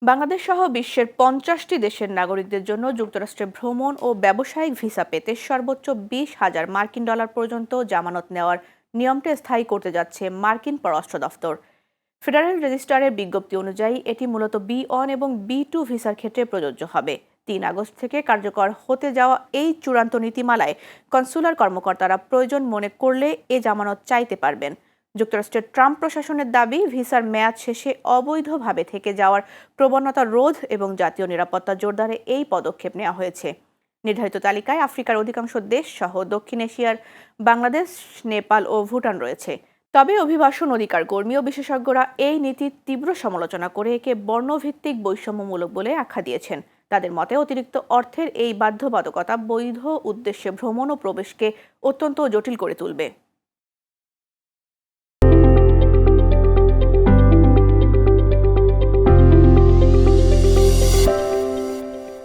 বাংলাদেশ সহ বিশ্বের ৫০টি দেশের নাগরিকদের জন্য যুক্তরাষ্ট্রে ভ্রমণ ও ব্যবসায়িক ভিসা পেতে সর্বোচ্চ ২০,০০০ মার্কিন ডলার পর্যন্ত জামানত নেওয়ার নিয়মটা স্থায়ী করতে যাচ্ছে মার্কিন পররাষ্ট্র দফতর। ফেডারেল রেজিস্ট্রারের বিজ্ঞপ্তি অনুযায়ী এটি মূলত বি1 এবং বি2 ভিসার ক্ষেত্রে প্রযোজ্য হবে। ৩ আগস্ট থেকে কার্যকর হতে যাওয়া এই চূড়ান্ত নীতিমালায় কনসুলার কর্মকর্তারা প্রয়োজন মনে করলে এ জামানত চাইতে পারবেন। যুক্তরাষ্ট্রের ট্রাম্প প্রশাসনের দাবি, ভিসার মেয়াদ শেষে অবৈধভাবে থেকে যাওয়ার প্রবণতা রোধ এবং জাতীয় নিরাপত্তা জোরদারে এই পদক্ষেপ নেওয়া হয়েছে। নির্ধারিত তালিকায় আফ্রিকার অধিকাংশ দেশ সহ দক্ষিণ এশিয়ার বাংলাদেশ, নেপাল ও ভুটান রয়েছে। তবে অভিবাসন অধিকার কর্মী ও বিশেষজ্ঞরা এই নীতির তীব্র সমালোচনা করে একে বর্ণভিত্তিক বৈষম্যমূলক বলে আখ্যা দিয়েছেন। তাদের মতে অতিরিক্ত অর্থের এই বাধ্যবাধকতা বৈধ উদ্দেশ্যে ভ্রমণ ও প্রবেশকে অত্যন্ত জটিল করে তুলবে।